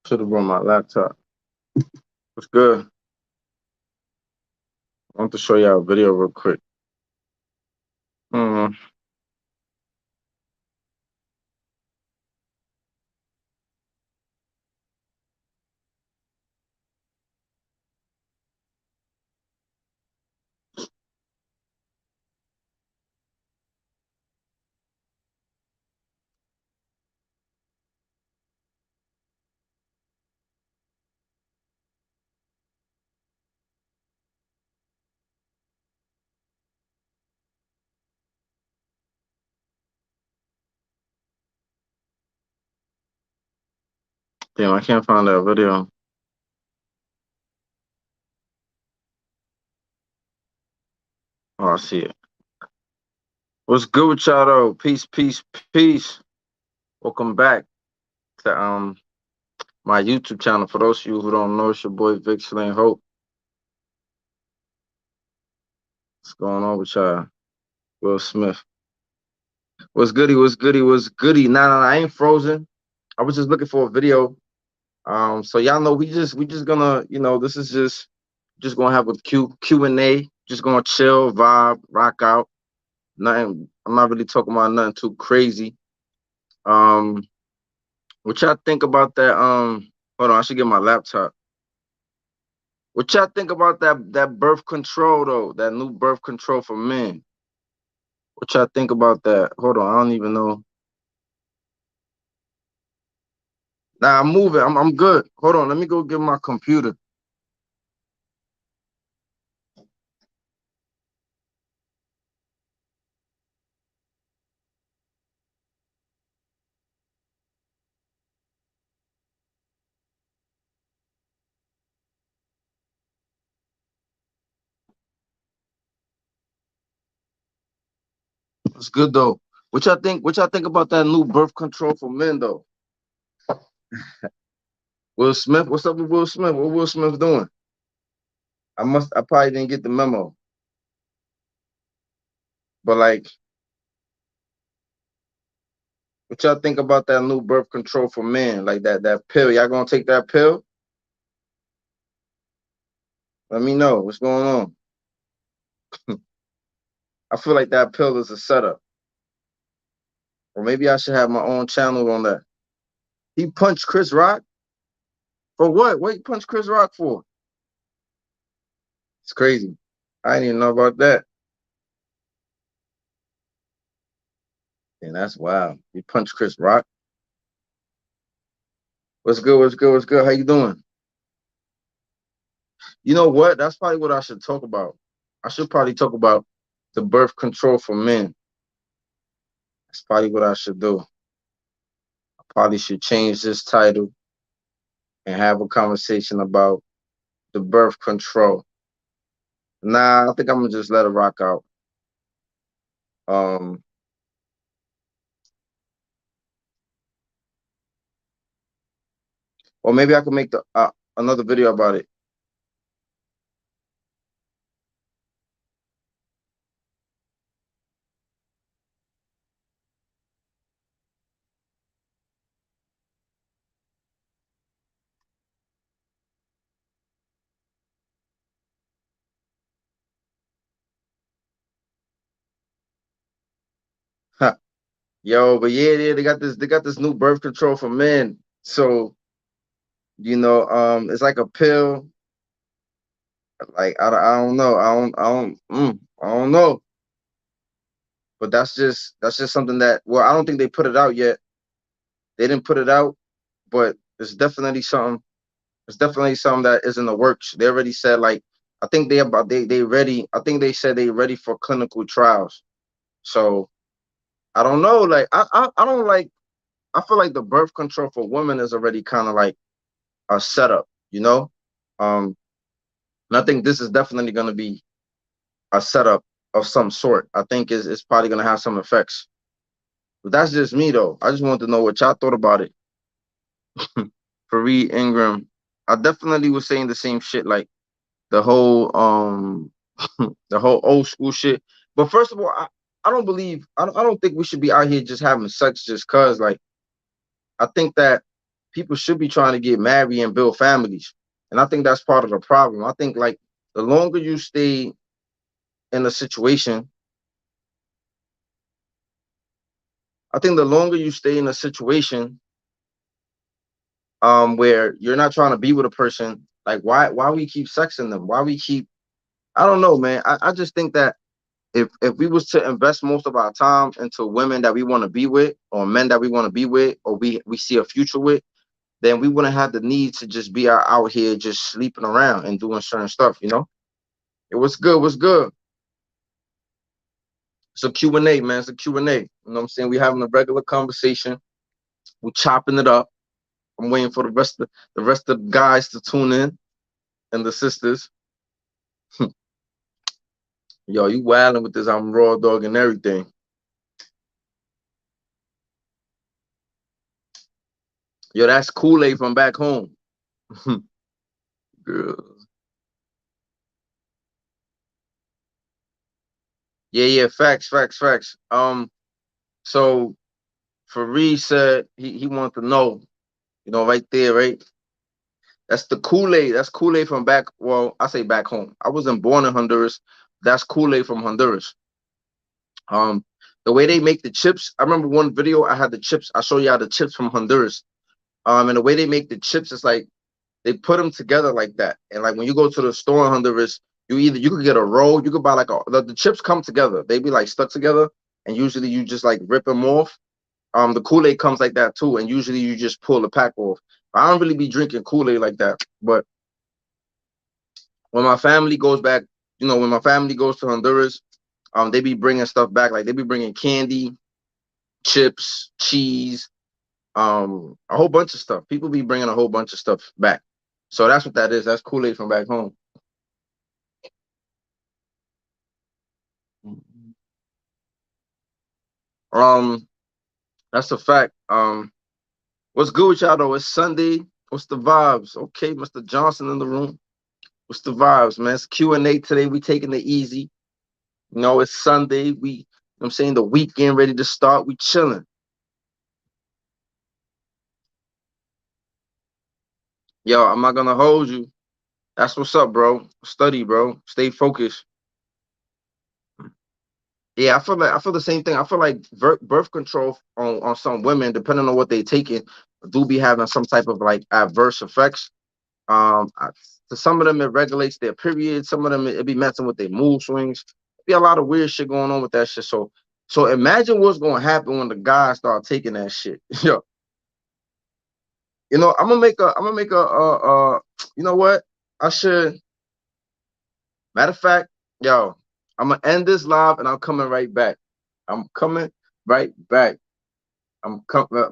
Should have brought my laptop. What's good? I want to show y'all a video real quick. Hmm. Damn, I can't find that video. Oh, I see it. What's good with y'all though? Peace, peace, peace. Welcome back to my YouTube channel. For those of you who don't know, it's your boy Vic Slang Hope. What's going on with y'all? Will Smith. What's goody? What's goody? What's goody? Nah, I ain't frozen. I was just looking for a video. So y'all know we just gonna, this is just gonna have a Q&A. Just gonna chill, vibe, rock out. Nothing. I'm not really talking about nothing too crazy. Um, what y'all think about that? Hold on, I should get my laptop. What y'all think about that birth control though? That new birth control for men. What y'all think about that? Hold on, I don't even know. Nah, I'm moving. I'm good. Hold on, let me go get my computer. It's good though. What y'all think? What y'all think about that new birth control for men though? Will Smith, what's up with Will Smith? What Will Smith doing? I probably didn't get the memo. But like, what y'all think about that new birth control for men? Like that pill. Y'all gonna take that pill? Let me know what's going on. I feel like that pill is a setup. Or maybe I should have my own channel on that. He punched Chris Rock? For what? What he punched Chris Rock for? It's crazy. I didn't even know about that. And that's wild. He punched Chris Rock. What's good? What's good? What's good? How you doing? You know what? That's probably what I should talk about. I should probably talk about the birth control for men. That's probably what I should do. I probably should change this title and have a conversation about the birth control. Nah, I think I'm gonna just let it rock out. Um, or maybe I could make the another video about it. Yo, but yeah, they got this new birth control for men. So it's like a pill. Like I don't know, I don't know. But that's just something that, well, I don't think they put it out yet. They didn't put it out, but it's definitely something. It's definitely something that is in the works. They already said, like, I think they ready. I think they said they ready for clinical trials. So I don't know. Like I don't like. I feel like the birth control for women is already kind of like a setup. Um, and I think this is definitely going to be a setup of some sort. I think it's probably going to have some effects. But that's just me though. I just want to know what y'all thought about it. Fareed Ingram, I definitely was saying the same shit. Like the whole the whole old school shit. But first of all, I don't believe I don't think we should be out here just having sex just cause, like, I think that people should be trying to get married and build families. And I think that's part of the problem. I think like the longer you stay in a situation, I think the longer you stay in a situation where you're not trying to be with a person, like why we keep sexing them? Why we keep I don't know, man. I just think that if we was to invest most of our time into women that we want to be with or men that we want to be with or we see a future with, then we wouldn't have the need to just be out here just sleeping around and doing certain stuff, you know? It was good, what's good. It's a Q&A, man. It's a Q&A. You know what I'm saying? We having a regular conversation. We chopping it up. I'm waiting for the rest of the guys to tune in and the sisters. Yo, you wilding with this I'm raw dog and everything. Yo, that's Kool-Aid from back home. Girl. Yeah, yeah, facts, facts, facts. So Fareed said he wanted to know, right there, right? That's the Kool-Aid. That's Kool-Aid from back. Well, I say back home. I wasn't born in Honduras. That's Kool-Aid from Honduras. Um, the way they make the chips. I remember one video. I had the chips. I show y'all the chips from Honduras. And the way they make the chips is like they put them together like that. And like when you go to the store in Honduras, you could get a roll. You could buy like the chips come together. They be like stuck together, and usually you just like rip them off. The Kool-Aid comes like that too, and usually you just pull the pack off. I don't really be drinking Kool-Aid like that, but when my family goes back, when my family goes to Honduras, they be bringing stuff back. Like they be bringing candy, chips, cheese, a whole bunch of stuff. People be bringing a whole bunch of stuff back. So that's what that is. That's Kool-Aid from back home. Um, that's a fact. What's good with y'all though? It's Sunday. What's the vibes? Okay, Mr. Johnson in the room. What's the vibes, man? It's Q&A today. We taking it easy. It's Sunday. I'm saying the weekend ready to start. We chilling. Yo, I'm not gonna hold you. That's what's up, bro. Study, bro. Stay focused. Yeah, I feel the same thing. I feel like birth control on some women, depending on what they taking, do be having some type of like adverse effects. To some of them it regulates their period. Some of them it be messing with their mood swings. Be a lot of weird shit going on with that shit. So imagine what's gonna happen when the guys start taking that shit. Yo, I'm gonna make a you know what? I should Matter of fact, yo, I'm gonna end this live and I'm coming right back. I'm coming right back.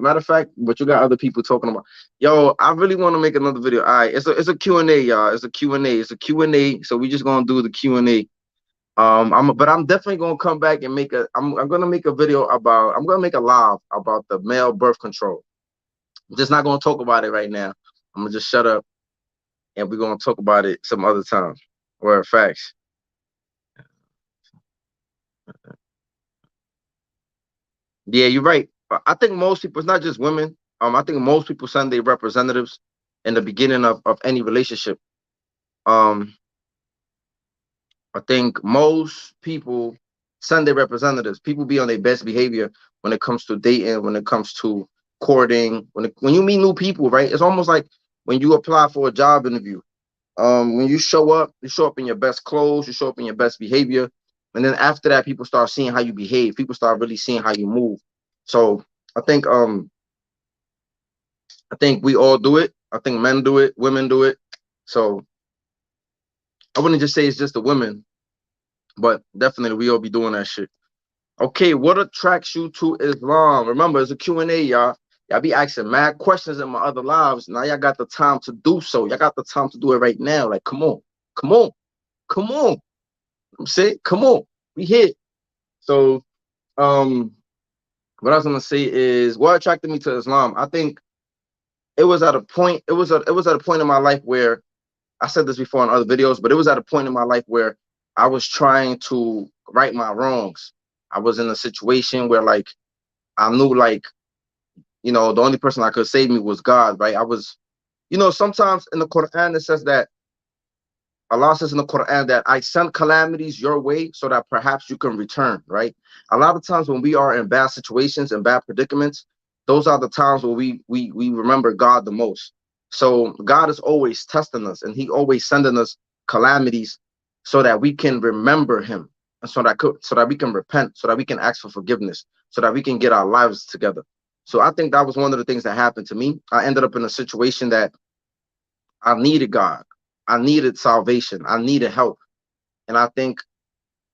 Matter of fact, but you got other people talking about. Yo, I really want to make another video. All right, it's a Q&A, y'all. It's a Q&A. It's a Q&A. So we just gonna do the Q&A. But I'm definitely gonna come back and I'm gonna make a video about. I'm gonna make a live about the male birth control. I'm just not gonna talk about it right now. I'm gonna just shut up and we're gonna talk about it some other time. Word facts. Yeah, you're right. I think most people, it's not just women. I think most people send their representatives in the beginning of any relationship. Um, I think most people send their representatives. People be on their best behavior when it comes to dating, when it comes to courting, when you meet new people, right? It's almost like when you apply for a job interview. When you show up in your best clothes, you show up in your best behavior, and then after that, people start seeing how you behave. People start really seeing how you move. So I think we all do it. I think men do it, women do it. So I wouldn't just say it's just the women, but definitely we all be doing that shit. Okay, what attracts you to Islam? Remember, it's a Q&A, y'all. Y'all be asking mad questions in my other lives. Now y'all got the time to do so. Y'all got the time to do it right now. Like, come on, come on, come on. I'm saying, come on, we here. So, what I was gonna say is what attracted me to Islam. I think it was at a point. It was at a point in my life where I said this before in other videos, but it was at a point in my life where I was trying to right my wrongs. I was in a situation where like I knew like you know, the only person that could save me was God, right? I was, you know, sometimes in the Quran it says that Allah says in the Quran that I send calamities your way so that perhaps you can return, right? A lot of times when we are in bad situations and bad predicaments, those are the times where we remember God the most. So God is always testing us, and He always sending us calamities so that we can remember Him, and so that we can repent, so that we can ask for forgiveness, so that we can get our lives together. So I think that was one of the things that happened to me. I ended up in a situation that I needed God. I needed salvation. I needed help. And I think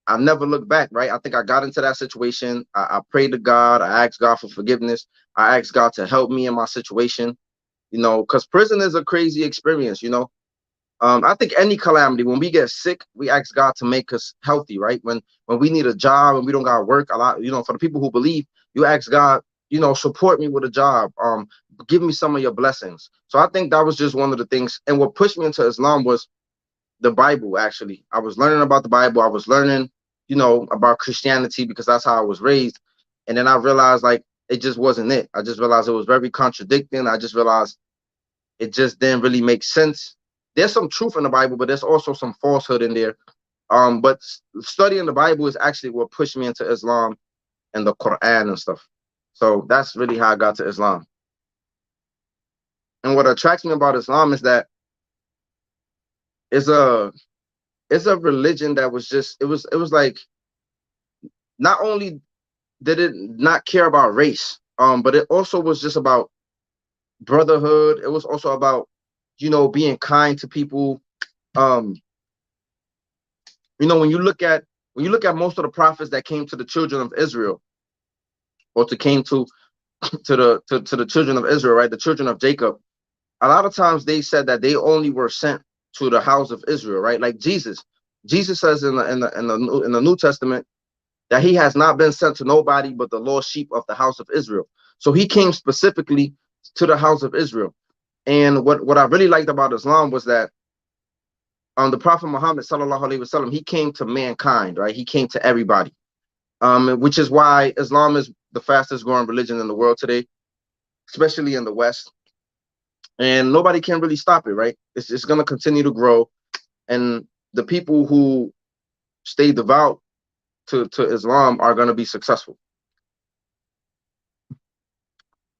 I never looked back, right? I think I got into that situation. I prayed to God. I asked God for forgiveness. I asked God to help me in my situation, you know, because prison is a crazy experience, you know. I think any calamity, when we get sick, we ask God to make us healthy, right? When we need a job and we don't got work, a lot, you know, for the people who believe, you ask God, you know, support me with a job, give me some of your blessings. So I think that was just one of the things. And what pushed me into Islam was the Bible. Actually, I was learning about the Bible. I was learning, you know, about Christianity because that's how I was raised. And then I realized like it just wasn't it. I just realized it was very contradicting. I just realized it just didn't really make sense. There's some truth in the Bible, but there's also some falsehood in there. But studying the Bible is actually what pushed me into Islam and the Quran and stuff. So that's really how I got to Islam. And what attracts me about Islam is that it's a it's a religion that was just it was like not only did it not care about race, but it also was just about brotherhood. It was also about, you know, being kind to people. Um, you know, when you look at most of the prophets that came to the children of Israel, or to came to the children of Israel, right? The children of Jacob. A lot of times they said that they only were sent to the house of Israel, right? Like Jesus. Jesus says in the New Testament that he has not been sent to nobody but the lost sheep of the house of Israel. So he came specifically to the house of Israel. And what I really liked about Islam was that the Prophet Muhammad sallallahu alaihi wasallam, he came to mankind, right? He came to everybody. Which is why Islam is the fastest growing religion in the world today, especially in the West. And nobody can really stop it, right? It's going to continue to grow. And the people who stay devout to Islam are going to be successful.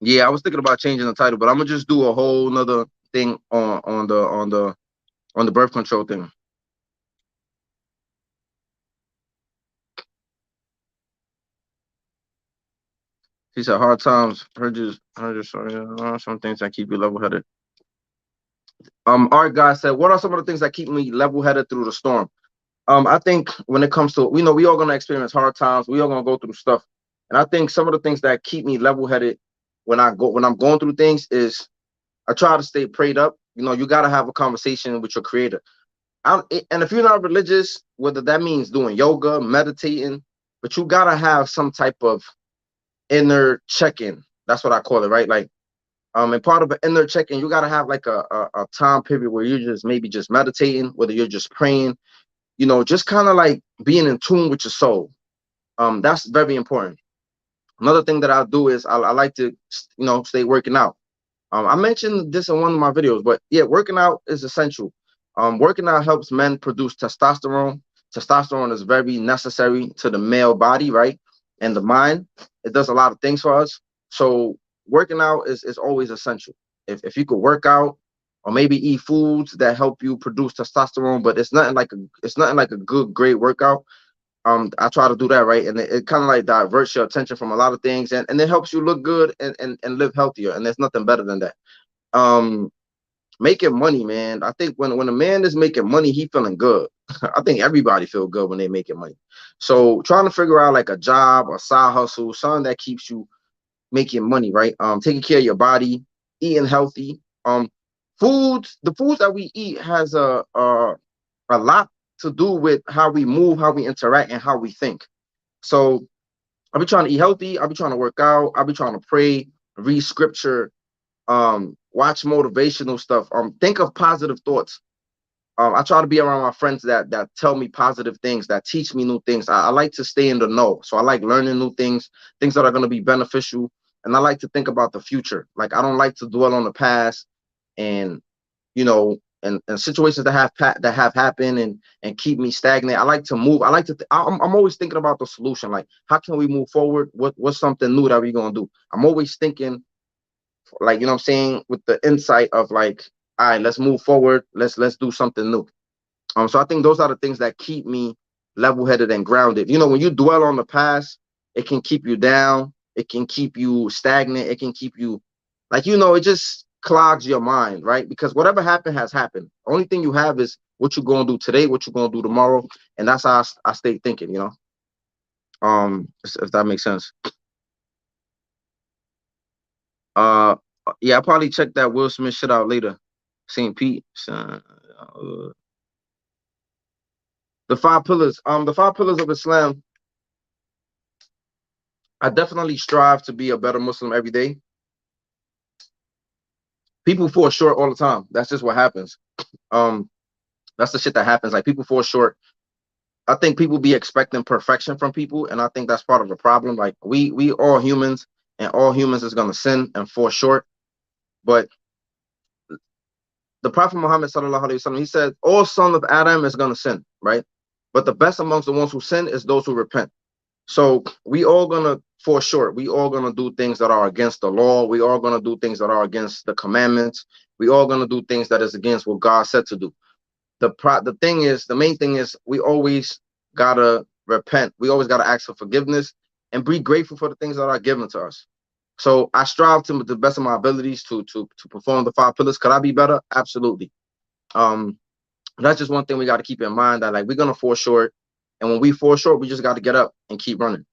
Yeah, I was thinking about changing the title, but I'm gonna just do a whole nother thing on the birth control thing. He said hard times, heard just sorry, some things that keep you level headed. Our guy said, what are some of the things that keep me level headed through the storm? I think when it comes to, we know we all gonna experience hard times, we all gonna go through stuff. And I think some of the things that keep me level headed when I'm going through things is I try to stay prayed up. You know, you gotta have a conversation with your creator. And if you're not religious, whether that means doing yoga, meditating, but you gotta have some type of inner check-in. That's what I call it, right? Like, and part of an inner check-in, you gotta have like a time period where you're just maybe just meditating, whether you're just praying, you know, just kind of like being in tune with your soul. That's very important. Another thing that I'll do is I like to, you know, stay working out. I mentioned this in one of my videos, but yeah, working out is essential. Working out helps men produce testosterone. Testosterone is very necessary to the male body, right? And the mind. It does a lot of things for us. So working out is always essential. If you could work out or maybe eat foods that help you produce testosterone, but it's nothing like a good, great workout. I try to do that, right? And it kind of like diverts your attention from a lot of things, and it helps you look good and live healthier. And there's nothing better than that. Um, Making money, man. I think when a man is making money, he feeling good. I think everybody feel good when they making money. So trying to figure out like a job, a side hustle, something that keeps you making money, right? Taking care of your body, eating healthy. The foods that we eat has a lot to do with how we move, how we interact, and how we think. So I'll be trying to eat healthy. I'll be trying to work out. I'll be trying to pray, read scripture, watch motivational stuff. Think of positive thoughts. I try to be around my friends that tell me positive things, that teach me new things. I like to stay in the know. So I like learning new things, things that are going to be beneficial. and I like to think about the future. Like I don't like to dwell on the past, and you know, and situations that that have happened and keep me stagnant. I like to move. I like to. I'm always thinking about the solution. Like how can we move forward? What's something new that we gonna do? I'm always thinking, like, you know what I'm saying, with the insight of like, all right, let's move forward. Let's do something new. So I think those are the things that keep me level-headed and grounded. You know, when you dwell on the past, it can keep you down. It can keep you stagnant. It can keep you, like, you know, it just clogs your mind, right? Because whatever happened has happened. Only thing you have is what you're gonna do today, what you're gonna do tomorrow, and that's how I stay thinking. You know, if that makes sense. Uh, yeah, I'll probably check that Will Smith shit out later. St. Pete, son. The five pillars. The five pillars of Islam. I definitely strive to be a better Muslim every day. People fall short all the time. That's just what happens. Um, that's the shit that happens. Like people fall short. I think people be expecting perfection from people, and I think that's part of the problem. Like we all humans, and all humans is gonna sin and fall short. But the Prophet Muhammad sallallahu alaihi wasallam, he said, all son of Adam is gonna sin, right? But the best amongst the ones who sin is those who repent. So we all gonna fall short. We all gonna do things that are against the law. We all gonna do things that are against the commandments. We all gonna do things that is against what God said to do. The thing is, the main thing is, we always gotta repent. We always gotta ask for forgiveness and be grateful for the things that are given to us. So I strive to the best of my abilities to perform the five pillars. Could I be better? Absolutely. Um, that's just one thing we got to keep in mind, that like we're gonna fall short, and when we fall short, we just got to get up and keep running.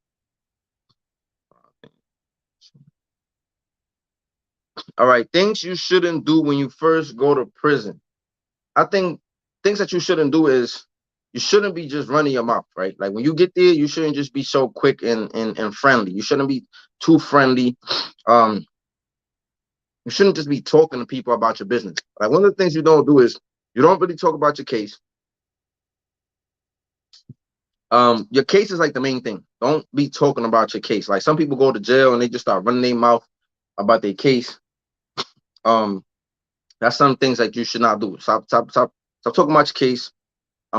All right, things you shouldn't do when you first go to prison. I think things that you shouldn't do is you shouldn't be just running your mouth, right? Like when you get there, you shouldn't just be so quick and friendly. You shouldn't be too friendly. Um, you shouldn't just be talking to people about your business. Like one of the things you don't do is you don't really talk about your case. Your case is like the main thing. Don't be talking about your case. Like some people go to jail and they just start running their mouth about their case. Um, that's some things that you should not do. Stop talking about your case.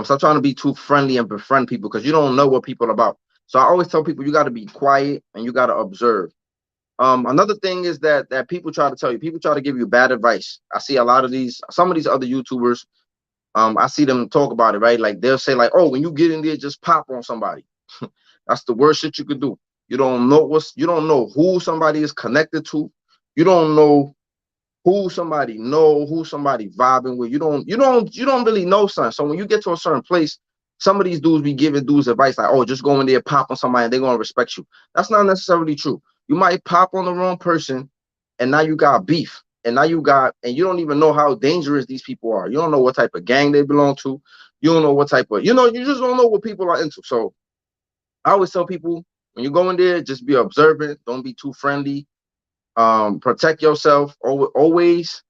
Stop trying to be too friendly and befriend people because you don't know what people are about. So I always tell people you got to be quiet and you got to observe. Another thing is that people try to tell you, people try to give you bad advice. I see a lot of some of these other YouTubers. I see them talk about it, right? Like they'll say, like, oh, when you get in there, just pop on somebody. That's the worst shit you could do. You don't know who somebody is connected to. You don't know who somebody vibing with. You don't really know something. So when you get to a certain place, some of these dudes be giving dudes advice like, oh, just go in there, pop on somebody, and they're gonna respect you. That's not necessarily true. You might pop on the wrong person, and now you got beef. And you don't even know how dangerous these people are. You don't know what type of gang they belong to. You don't know what type of, you just don't know what people are into. So I always tell people when you go in there, just be observant. Don't be too friendly. Protect yourself. Always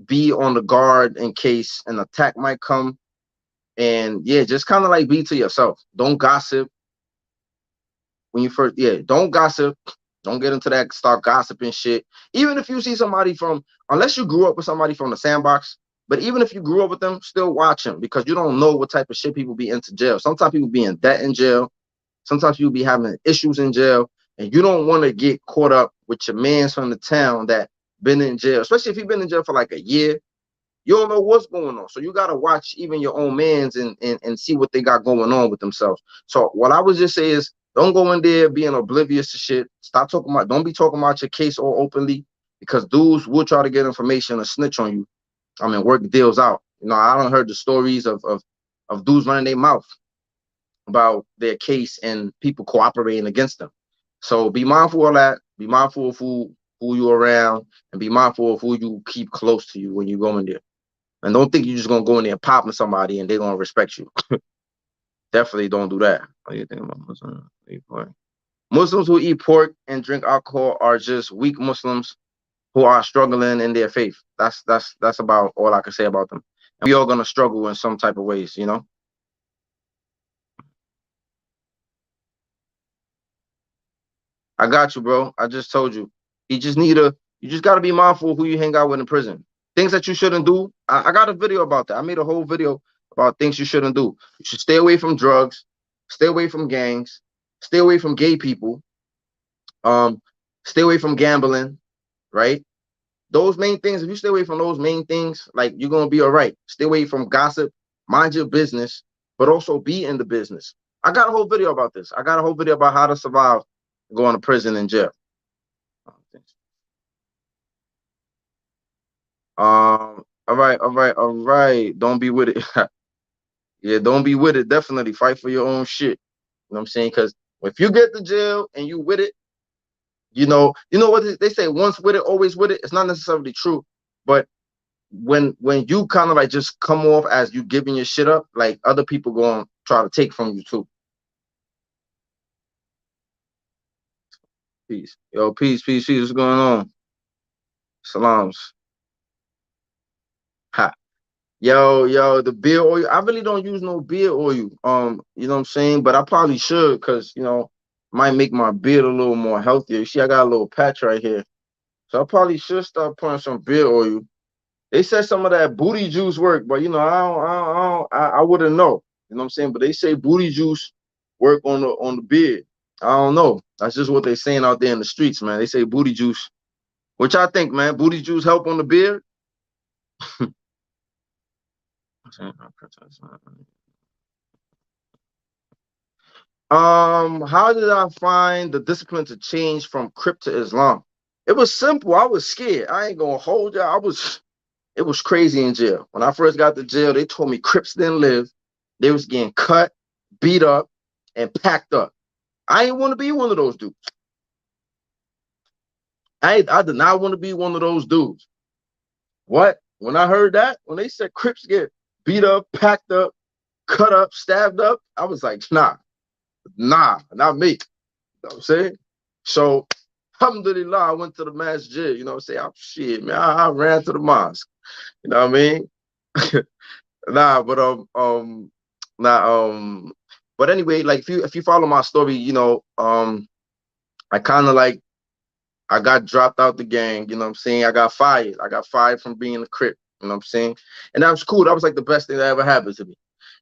be on the guard in case an attack might come. And yeah, just kind of like be to yourself. Don't gossip when you first, yeah, don't gossip. Don't get into that, start gossiping shit. Even if you see somebody unless you grew up with somebody from the sandbox, but even if you grew up with them, still watch them because you don't know what type of shit people be into jail. Sometimes people be in debt in jail. Sometimes you'll be having issues in jail, and you don't want to get caught up with your mans from the town that been in jail, especially if you've been in jail for like a year. You don't know what's going on. So you gotta watch even your own mans and see what they got going on with themselves. So what I would just say is don't go in there being oblivious to shit. Stop talking about don't be talking about your case all openly because dudes will try to get information and snitch on you. I mean, work deals out. You know, I don't heard the stories of dudes running their mouth about their case and people cooperating against them. So be mindful of that. Be mindful of who you around, and be mindful of who you keep close to you when you go in there. And don't think you're just gonna go in there and pop with somebody and they're gonna respect you. Definitely don't do that. What do you think about Muslims who eat pork? Muslims who eat pork and drink alcohol are just weak Muslims who are struggling in their faith. That's about all I can say about them. And we all gonna struggle in some type of ways, you know. I got you, bro. I just told you. You just gotta be mindful of who you hang out with in prison. Things that you shouldn't do. I got a video about that. I made a whole video about things you shouldn't do. You should stay away from drugs, stay away from gangs, stay away from gay people, um, stay away from gambling, right? Those main things, if you stay away from those main things, like you're gonna be all right. Stay away from gossip, mind your business, but also be in the business. I got a whole video about this. I got a whole video about how to survive going to prison and jail. All right, all right, all right. Don't be with it. Yeah, don't be with it. Definitely fight for your own shit. You know what I'm saying? Because if you get to jail and you with it, you know what they say, once with it, always with it. It's not necessarily true, but when you kind of like just come off as you giving your shit up, like other people going to try to take from you too. Peace. Yo, peace, peace, peace. What's going on? Salams. Ha. Yo, the beard oil. I really don't use no beard oil. You know what I'm saying? But I probably should, because might make my beard a little more healthier. You see, I got a little patch right here. So I probably should start putting some beard oil. They said some of that booty juice work, but I wouldn't know. You know what I'm saying? But they say booty juice work on the beard. I don't know. That's just what they're saying out there in the streets, man. They say booty juice. Which I think, man, booty juice help on the beard. How did I find the discipline to change from Crypt to Islam? It was simple. I was scared. I ain't gonna hold you. It was crazy in jail. When I first got to jail, they told me Crips didn't live. They was getting cut, beat up, and packed up. I ain't want to be one of those dudes. I did not want to be one of those dudes. What? When I heard that, when they said Crips get beat up, packed up, cut up, stabbed up, I was like, nah, not me. You know what I'm saying? So, alhamdulillah, I went to the masjid, you know what I'm saying? Shit, man, I ran to the mosque. You know what I mean? Nah, but nah, but anyway, like if you follow my story, I kind of like I got dropped out the gang, you know what I'm saying? I got fired. I got fired from being a Crip, you know what I'm saying? And that was cool. That was like the best thing that ever happened to me.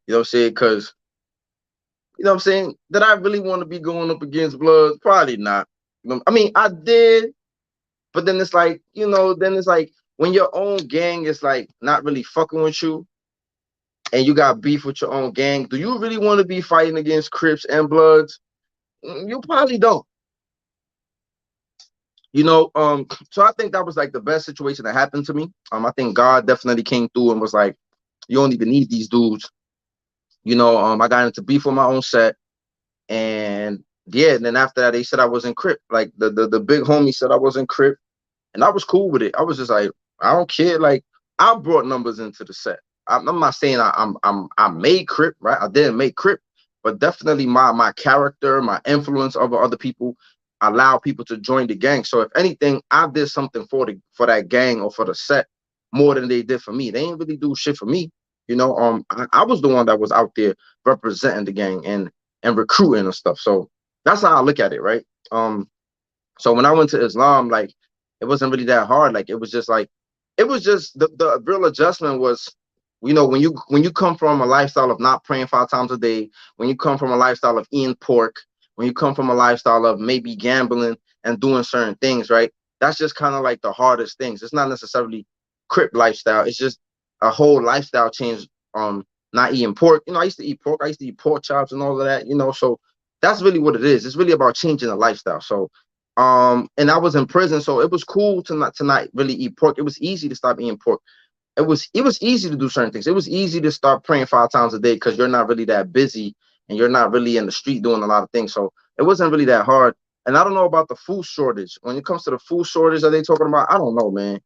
You know what I'm saying? Because, you know what I'm saying? Did I really want to be going up against Bloods? Probably not. I mean, I did, but then it's like, then it's like when your own gang is like not really fucking with you and you got beef with your own gang, do you really want to be fighting against Crips and Bloods? You probably don't. So I think that was like the best situation that happened to me. I think God definitely came through and was like, you don't even need these dudes. I got into beef with my own set, and yeah, and then after that they said I wasn't Crip. Like the big homie said I wasn't Crip, and I was cool with it. I was just like, I don't care. Like I brought numbers into the set. I'm not saying I made Crip, right? I didn't make Crip, but definitely my character, my influence over other people allow people to join the gang. So if anything, I did something for that gang or for the set more than they did for me. They ain't really do shit for me. I was the one that was out there representing the gang and recruiting and stuff. So that's how I look at it, right? So when I went to Islam, like it wasn't really that hard. Like it was just the real adjustment was, when you come from a lifestyle of not praying 5 times a day, when you come from a lifestyle of eating pork, when you come from a lifestyle of maybe gambling and doing certain things, right? That's just kind of like the hardest things. It's not necessarily Crip lifestyle. It's just a whole lifestyle change. Not eating pork. I used to eat pork. I used to eat pork chops and all of that. So that's really what it is. It's really about changing the lifestyle. So and I was in prison, so it was cool to not really eat pork. It was easy to stop eating pork. It was easy to do certain things. It was easy to start praying 5 times a day because you're not really that busy and you're not really in the street doing a lot of things. So it wasn't really that hard. And I don't know about the food shortage. When it comes to the food shortage that they talking about, I don't know, man.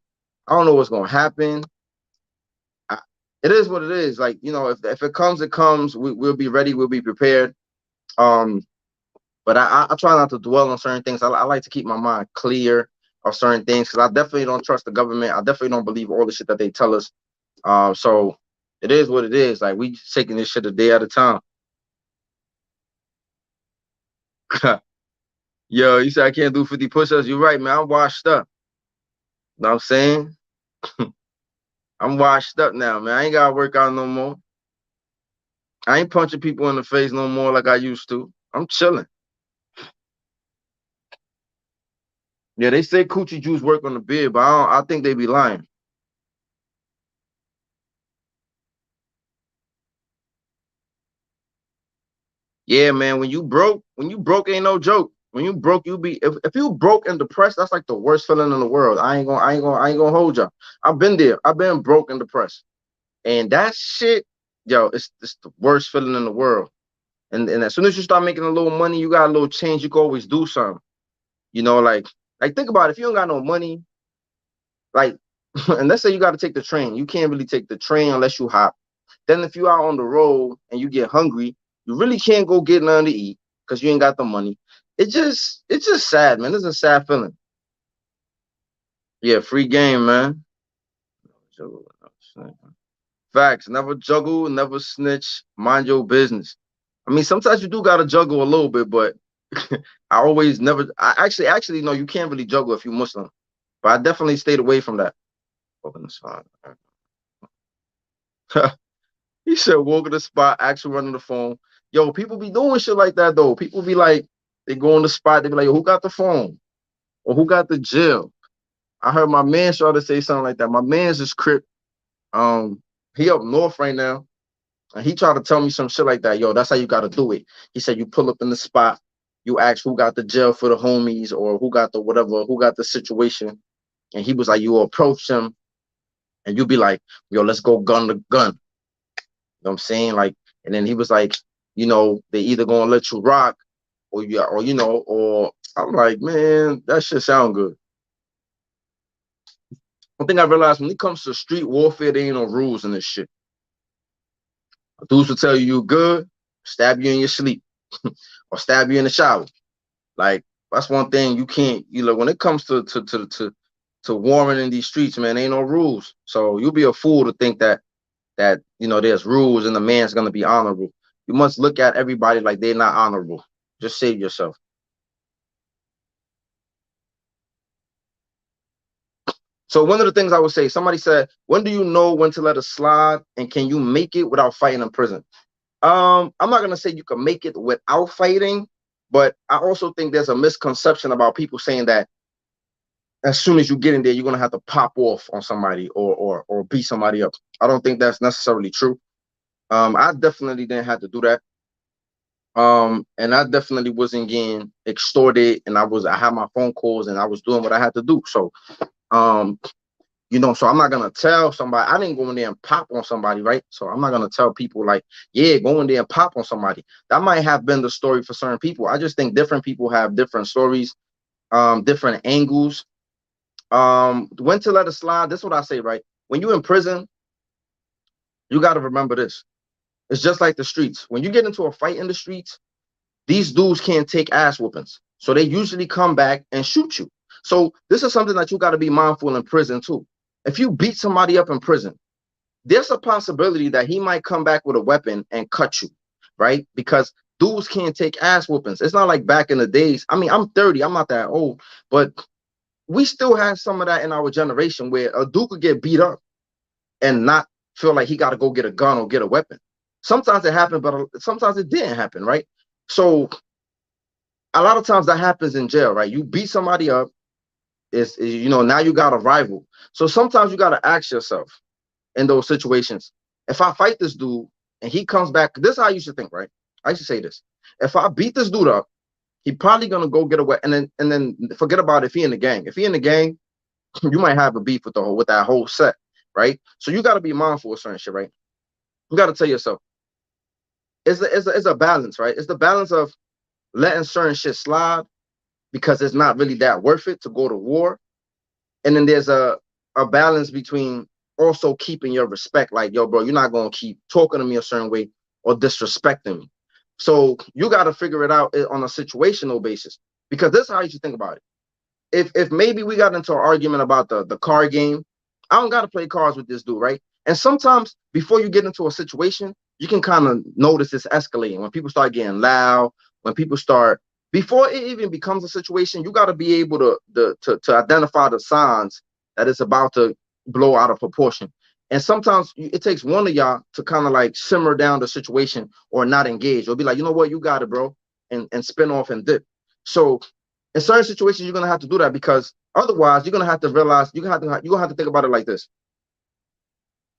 I don't know what's gonna happen. It is what it is. Like, if it comes, it comes. We'll be ready. We'll be prepared. Um, but I try not to dwell on certain things. I like to keep my mind clear of certain things because I definitely don't trust the government. I definitely don't believe all the shit that they tell us. So it is what it is. Like we taking this shit a day at a time. Yo, you said I can't do 50 push-ups. You're right, man. I'm washed up. Know what I'm saying? I'm washed up now, man. I ain't gotta work out no more. I ain't punching people in the face no more like I used to. I'm chilling. Yeah, they say coochie juice work on the beard, but I think they be lying. Yeah, man. When you broke, ain't no joke. When you broke, you be if you broke and depressed, that's like the worst feeling in the world. I ain't gonna hold y'all. I've been there. I've been broke and depressed. And that shit, yo, it's the worst feeling in the world. And as soon as you start making a little money, you got a little change, you can always do something. You know, like think about it. If you don't got no money, like and let's say you got to take the train. You can't really take the train unless you hop. Then if you out on the road and you get hungry, you really can't go get nothing to eat because you ain't got the money. It's just sad, man. It's a sad feeling. Yeah, free game, man. Facts. Never juggle, never snitch. Mind your business. I mean, sometimes you do gotta juggle a little bit, but I always never. I actually, no, you can't really juggle if you're Muslim. But I definitely stayed away from that. Walking the spot. He said, walking the spot, actually running the phone. Yo, people be doing shit like that though. People be like, they go on the spot. They be like, yo, who got the phone or who got the jail? I heard my man try to say something like that. My man's is Crypt. Um, he up north right now. And he tried to tell me some shit like that. Yo, that's how you got to do it. He said you pull up in the spot, you ask who got the jail for the homies or who got the whatever, who got the situation. And he was like, you approach him and you be like, yo, let's go gun to gun. You know what I'm saying? Like, and then he was like, they either gonna let you rock or or I'm like, man, that shit sound good. One thing I realized when it comes to street warfare, there ain't no rules in this shit. Dudes will tell you you good, stab you in your sleep, or stab you in the shower. Like that's one thing you can't. When it comes to warring in these streets, man, ain't no rules. So you'll be a fool to think that there's rules and the man's gonna be honorable. You must look at everybody like they're not honorable. Just save yourself. So one of the things I would say, somebody said, when do you know when to let it slide, and can you make it without fighting in prison? I'm not gonna say you can make it without fighting, but I also think there's a misconception about people saying that as soon as you get in there, you're gonna have to pop off on somebody or beat somebody up. I don't think that's necessarily true. I definitely didn't have to do that. And I definitely wasn't getting extorted, and I had my phone calls and I was doing what I had to do. So um, so I'm not gonna tell somebody I didn't go in there and pop on somebody, right? So I'm not gonna tell people like, yeah, go in there and pop on somebody. That might have been the story for certain people. I just think different people have different stories, different angles. When to let it slide. This is what I say, right? When you're in prison, you got to remember this. It's just like the streets. When you get into a fight in the streets, these dudes can't take ass whoopings. So they usually come back and shoot you. So this is something that you got to be mindful in prison too. If you beat somebody up in prison, there's a possibility that he might come back with a weapon and cut you, right? Because dudes can't take ass whoopings. It's not like back in the days. I mean, I'm 30, I'm not that old, but we still have some of that in our generation where a dude could get beat up and not feel like he got to go get a gun or get a weapon. Sometimes it happened, but sometimes it didn't happen, right? So a lot of times that happens in jail, right? You beat somebody up, now you got a rival. So sometimes you got to ask yourself in those situations, if I fight this dude and he comes back, this is how you should think, right? I should say this. If I beat this dude up, he probably gonna go get away, and then forget about if he in the gang. If he in the gang, you might have a beef with that whole set, right? So you got to be mindful of certain shit, right? You got to tell yourself, it's a balance, right? It's the balance of letting certain shit slide because it's not really that worth it to go to war, and then there's a balance between also keeping your respect. Like, yo, bro, you're not gonna keep talking to me a certain way or disrespecting me. So you got to figure it out on a situational basis because this is how you should think about it. If maybe we got into an argument about the card game, I don't got to play cards with this dude, right? And sometimes before you get into a situation, you can kind of notice it's escalating when people start getting loud, when people start before it even becomes a situation, you got to be able to identify the signs that it's about to blow out of proportion. And sometimes it takes one of y'all to kind of like simmer down the situation or not engage or be like, you know what, you got it, bro, and spin off and dip. So in certain situations, you're gonna have to do that because otherwise, you're gonna have to realize you're gonna have to think about it like this: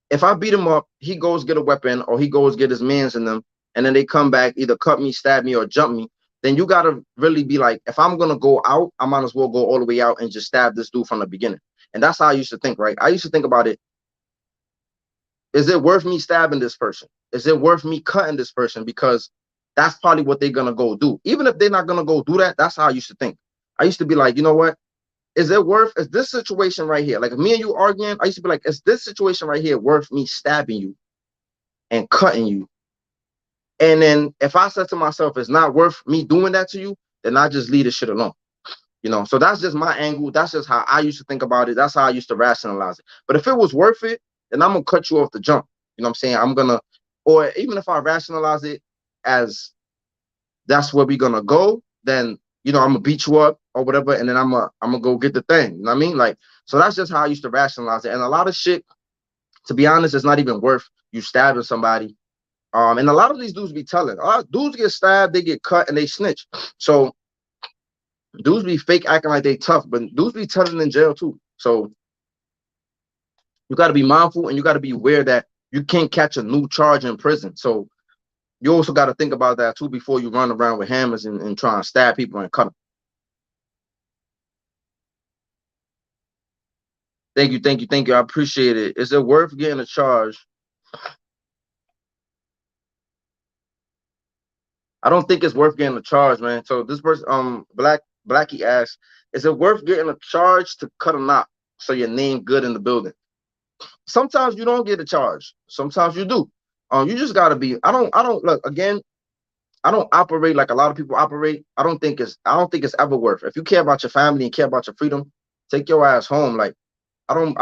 if I beat him up, he goes get a weapon or he goes get his mans in them, and then they come back, either cut me, stab me, or jump me, then you gotta really be like, if I'm gonna go out, I might as well go all the way out and just stab this dude from the beginning. And that's how I used to think, right? I used to think about it. Is it worth me stabbing this person? Is it worth me cutting this person? Because that's probably what they're gonna go do. Even if they're not gonna go do that, that's how I used to think. I used to be like, you know what? Is this situation right here? Like if me and you arguing, I used to be like, is this situation right here worth me stabbing you and cutting you? And then if I said to myself, it's not worth me doing that to you, then I just leave this shit alone. So that's just my angle. That's just how I used to think about it. That's how I used to rationalize it. But if it was worth it, then I'm gonna cut you off the jump. You know what I'm saying? Or even if I rationalize it as that's where we're gonna go, then I'm gonna beat you up or whatever, and then I'm gonna go get the thing. You know what I mean? Like, so that's just how I used to rationalize it. And a lot of shit, to be honest, it's not even worth you stabbing somebody. And a lot of these dudes be telling. Dudes get stabbed, they get cut, and they snitch. So dudes be fake acting like they tough, but dudes be telling in jail too. So you got to be mindful and you got to be aware that you can't catch a new charge in prison. So you also got to think about that too before you run around with hammers and try and stab people and cut them. Thank you, thank you, thank you. I appreciate it. Is it worth getting a charge? I don't think it's worth getting a charge, man. So this person, Blackie asked, is it worth getting a charge to cut a knot so your name good in the building? Sometimes you don't get a charge. Sometimes you do. You just gotta be. I don't look again. I don't operate like a lot of people operate. I don't think it's ever worth. If you care about your family and care about your freedom, take your ass home. Like I don't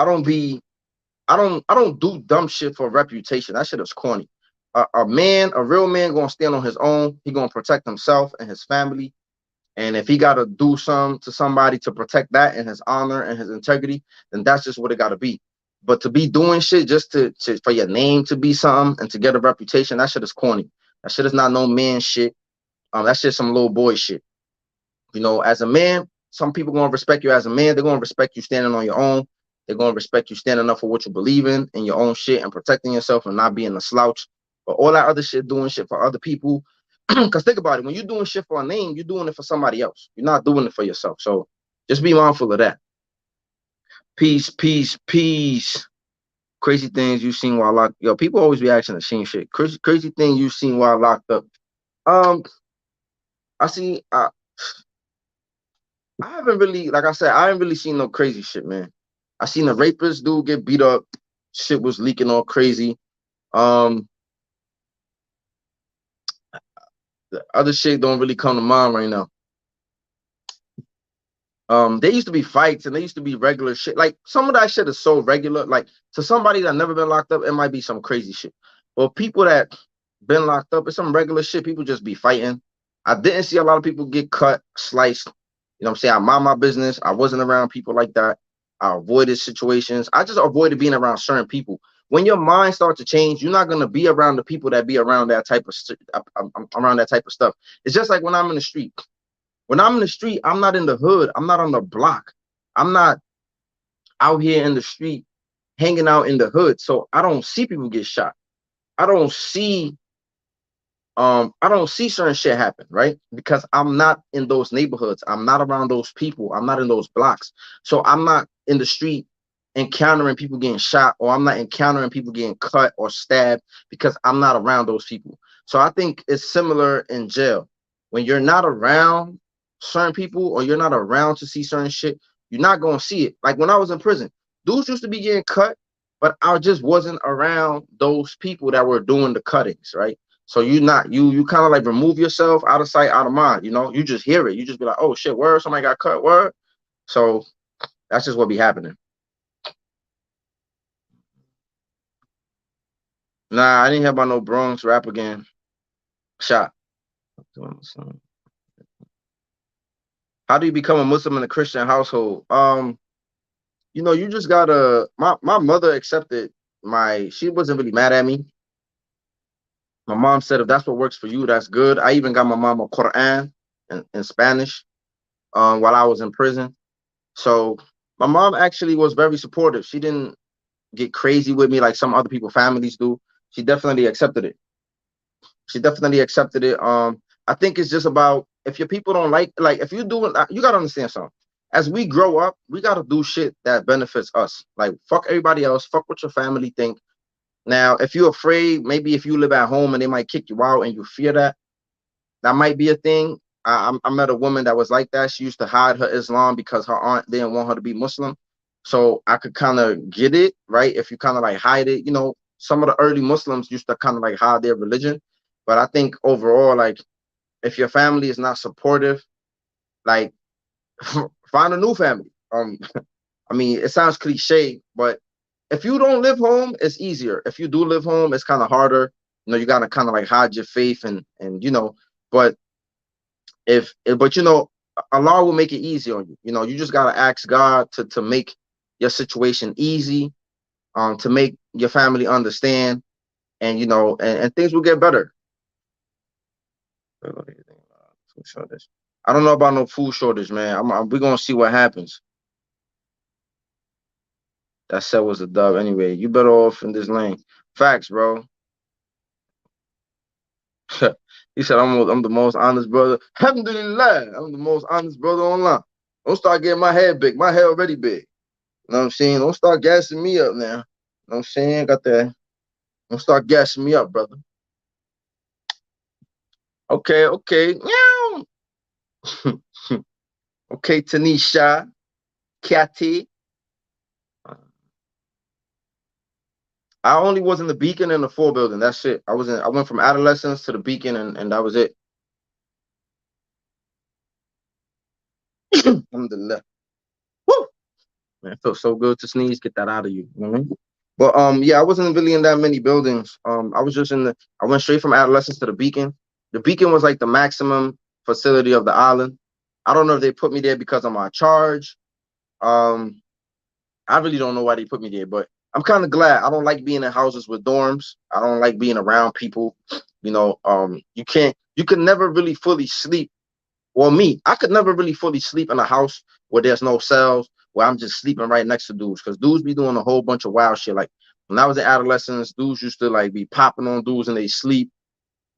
do dumb shit for reputation. That shit is corny. A real man gonna stand on his own. He gonna protect himself and his family. And if he gotta do some to somebody to protect that and his honor and his integrity, then that's just what it gotta be. But to be doing shit just to for your name to be something and to get a reputation, that shit is corny. That shit is not no man shit. That's just some little boy shit. As a man, some people gonna respect you as a man. They're gonna respect you standing on your own. They're gonna respect you standing up for what you believe in your own shit, and protecting yourself and not being a slouch. But all that other shit, doing shit for other people. Because think about it, when you're doing shit for a name, you're doing it for somebody else. You're not doing it for yourself. So just be mindful of that. Peace, peace, peace. Crazy things you've seen while locked. Yo, people always be asking the same shit. Crazy thing you've seen while locked up. Um, I see. I haven't really, like I said, I haven't really seen no crazy shit, man. I seen a rapist dude get beat up. Shit was leaking all crazy. Um, the other shit don't really come to mind right now. There used to be fights and there used to be regular shit. Like some of that shit is so regular. Like to somebody that never been locked up, it might be some crazy shit. But people that been locked up, it's some regular shit. People just be fighting. I didn't see a lot of people get cut, sliced. What I'm saying? I mind my business. I wasn't around people like that. I avoided situations. I just avoided being around certain people. When your mind starts to change, you're not gonna be around the people that be around that type of around that type of stuff. It's just like when I'm in the street. When I'm in the street, I'm not in the hood. I'm not on the block. I'm not out here in the street hanging out in the hood. So I don't see people get shot. I don't see I don't see certain shit happen, right? Because I'm not in those neighborhoods. I'm not around those people. I'm not in those blocks. So I'm not in the street encountering people getting shot, or I'm not encountering people getting cut or stabbed because I'm not around those people. So I think it's similar in jail. When you're not around certain people or you're not around to see certain shit, you're not going to see it. Like when I was in prison, dudes used to be getting cut, but I just wasn't around those people that were doing the cuttings, right? So you kind of like remove yourself out of sight, out of mind. You just hear it. You just be like, oh shit, word, somebody got cut, word. So that's just what be happening. Nah, I didn't hear about no Bronx rap again. Shot. How do you become a Muslim in a Christian household? You just gotta. My mother accepted she wasn't really mad at me. My mom said if that's what works for you, that's good. I even got my mom a Quran in Spanish while I was in prison. So my mom actually was very supportive. She didn't get crazy with me like some other people families do. She definitely accepted it. She definitely accepted it. I think it's just about if your people don't like if you do it, you gotta understand something. As we grow up, we gotta do shit that benefits us. Like fuck everybody else, fuck what your family think. Now, if you're afraid, maybe if you live at home and they might kick you out and you fear that, that might be a thing. I met a woman that was like that. She used to hide her Islam because her aunt didn't want her to be Muslim. So I could kind of get it, right? If you kind of like hide it, some of the early Muslims used to kind of like hide their religion. But I think overall, like if your family is not supportive, like find a new family. I mean, it sounds cliche, but if you don't live home, it's easier. If you do live home, it's kind of harder. You gotta kind of like hide your faith and but but Allah will make it easy on you. You just gotta ask God to make your situation easy, to make your family understand, and things will get better. I don't know about no food shortage, man. We're gonna see what happens. That set was a dub anyway. You better off in this lane. Facts, bro. He said, I'm the most honest brother. Alhamdulillah, I'm the most honest brother online. Don't start getting my head big. My head already big. You know what I'm saying? Don't start gassing me up now. You know what I'm saying? Got that. Don't start gassing me up, brother. Okay, okay. Meow. Okay, Tanisha. Catty. I only was in the Beacon and the 4 building. That's it. I went from adolescence to the Beacon and that was it. Alhamdulillah. Woo! Man, it feels so good to sneeze, get that out of you. You know what I mean? But yeah, I wasn't really in that many buildings. I was just I went straight from adolescence to the Beacon. The Beacon was like the maximum facility of the island. I don't know if they put me there because of my charge. Um, I really don't know why they put me there, but I'm kind of glad. I don't like being in houses with dorms. I don't like being around people. You can never really fully sleep. Well, me, I could never really fully sleep in a house where there's no cells, where I'm just sleeping right next to dudes, because dudes be doing a whole bunch of wild shit. Like when I was in adolescence, dudes used to like be popping on dudes and they sleep.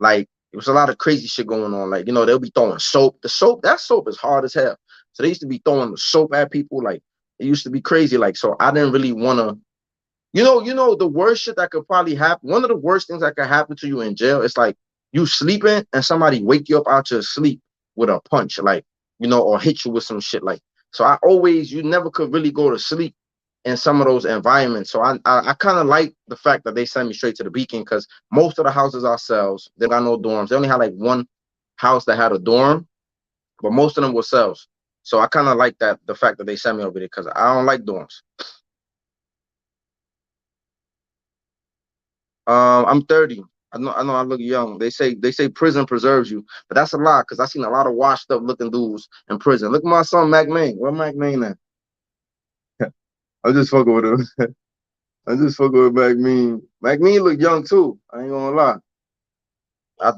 Like it was a lot of crazy shit going on. Like, they'll be throwing soap. That soap is hard as hell. So they used to be throwing the soap at people. Like it used to be crazy. Like, so I didn't really want to, the worst shit that could probably happen. One of the worst things that could happen to you in jail is like you sleeping and somebody wake you up out your sleep with a punch, like, or hit you with some shit. Like, so you never could really go to sleep in some of those environments. So I kind of like the fact that they sent me straight to the Beacon because most of the houses are cells. They got no dorms. They only had like one house that had a dorm, but most of them were cells. So I kind of like the fact that they sent me over there because I don't like dorms. I'm 30. I know I look young. They say prison preserves you, but that's a lie because I seen a lot of washed up looking dudes in prison. Look at my son Mac Main. Where Mac Main at? I'm just fucking with him. I'm just fucking with Mac Mean. Mac Mean look young too. I ain't gonna lie.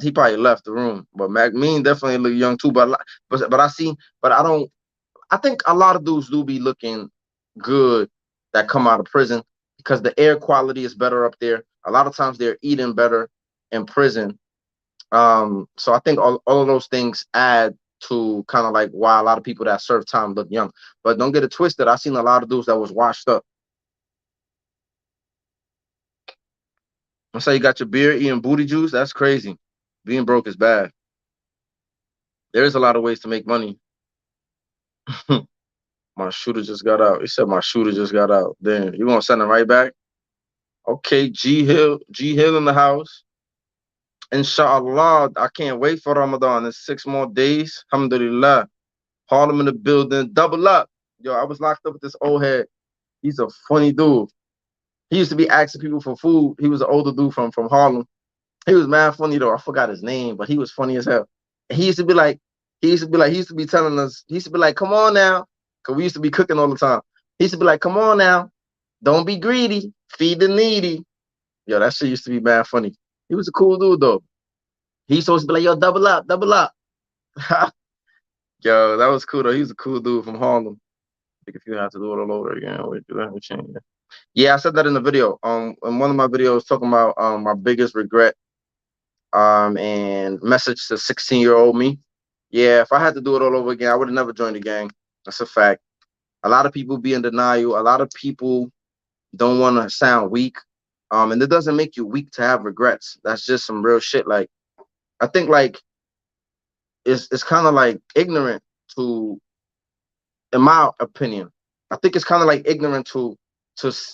He probably left the room, but Mac Mean definitely look young too. But I see. But I don't. I think a lot of dudes do be looking good that come out of prison because the air quality is better up there. A lot of times they're eating better in prison. So I think all of those things add to kind of like why a lot of people that serve time look young. But don't get it twisted. I seen a lot of dudes that was washed up. I say you got your beer eating booty juice. That's crazy. Being broke is bad. There is a lot of ways to make money. My shooter just got out. He said my shooter just got out. Then you gonna send him right back? Okay, G Hill in the house. Inshallah, I can't wait for Ramadan. It's 6 more days. Alhamdulillah. Harlem in the building. Double up. Yo, I was locked up with this old head. He's a funny dude. He used to be asking people for food. He was an older dude from Harlem. He was mad funny though. I forgot his name, but he was funny as hell. He used to be like, he used to be telling us, he used to be like, come on now, because we used to be cooking all the time. He used to be like, come on now, don't be greedy, feed the needy. Yo, that shit used to be mad funny. He was a cool dude though. He used to always be like, yo, double up, double up. Yo, that was cool though. He was a cool dude from Harlem. I think if you have to do it all over again, we do that, we change it. Yeah, I said that in the video. In one of my videos talking about my biggest regret and message to 16-year-old me. Yeah, if I had to do it all over again, I would have never joined the gang. That's a fact. A lot of people be in denial. A lot of people don't want to sound weak. And it doesn't make you weak to have regrets. That's just some real shit. Like, I think like it's kind of like ignorant to, in my opinion, I think it's kind of like ignorant to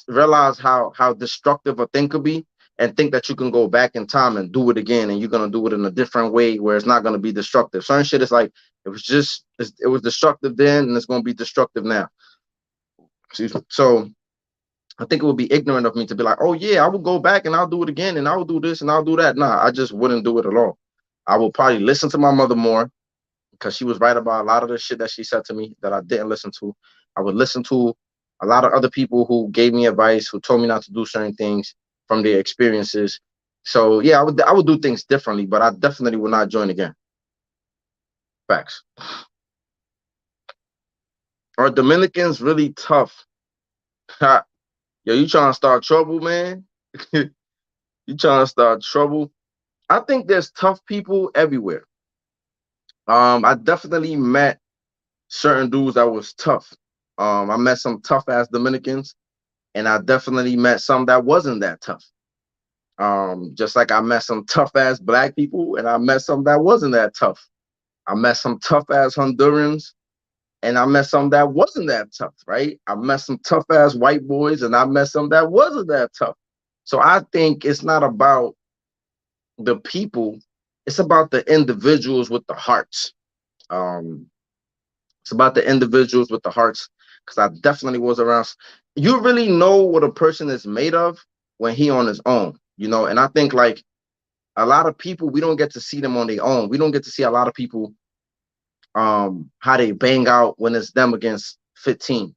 realize how destructive a thing could be and think that you can go back in time and do it again and you're gonna do it in a different way where it's not gonna be destructive. Certain shit is like it was destructive then and it's gonna be destructive now. Excuse me. So I think it would be ignorant of me to be like, oh yeah, I will go back and I'll do it again and I'll do this and I'll do that. Nah, I just wouldn't do it at all. I will probably listen to my mother more because she was right about a lot of the shit that she said to me that I didn't listen to. I would listen to a lot of other people who gave me advice, who told me not to do certain things from their experiences. So yeah, I would do things differently, but I definitely would not join again. Facts. Are Dominicans really tough? Yo, you trying to start trouble, man? You trying to start trouble? I think there's tough people everywhere. I definitely met certain dudes that was tough. I met some tough ass Dominicans, and I definitely met some that wasn't that tough. Just like I met some tough ass black people, and I met some that wasn't that tough. I met some tough ass Hondurans, and I met some that wasn't that tough. Right? I met some tough ass white boys, and I met some that wasn't that tough. So I think it's not about the people; it's about the individuals with the hearts. Um, It's about the individuals with the hearts. Because I definitely was around. You really know what a person is made of when he on his own, And I think like a lot of people, we don't get to see them on their own. We don't get to see a lot of people how they bang out when it's them against 15,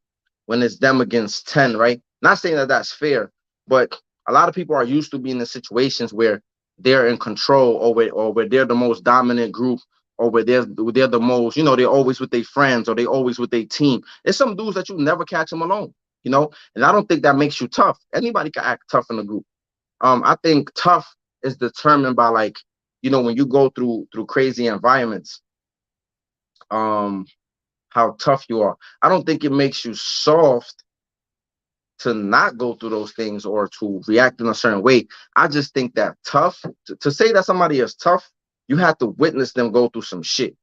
when it's them against 10, right? Not saying that that's fair, but a lot of people are used to being in situations where they're in control or where they're the most dominant group or where they're the most, they're always with their friends or they always with their team. There's some dudes that you never catch them alone. And I don't think that makes you tough. Anybody can act tough in a group. I think tough is determined by like, when you go through crazy environments, um, how tough you are. I don't think it makes you soft to not go through those things or to react in a certain way. I just think that tough, to say that somebody is tough, you have to witness them go through some shit.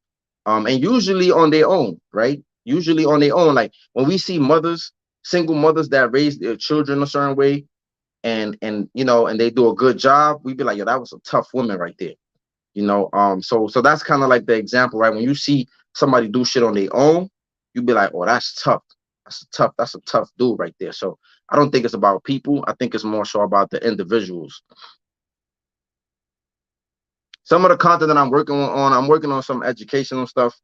And usually on their own, right? Usually on their own. Like when we see mothers, single mothers that raise their children a certain way and they do a good job, we be like, yo, that was a tough woman right there. So that's kind of like the example, right? When you see somebody do shit on their own, you be like, oh, that's tough. That's a tough dude right there. So I don't think it's about people. I think it's more so about the individuals. Some of the content that I'm working on some educational stuff.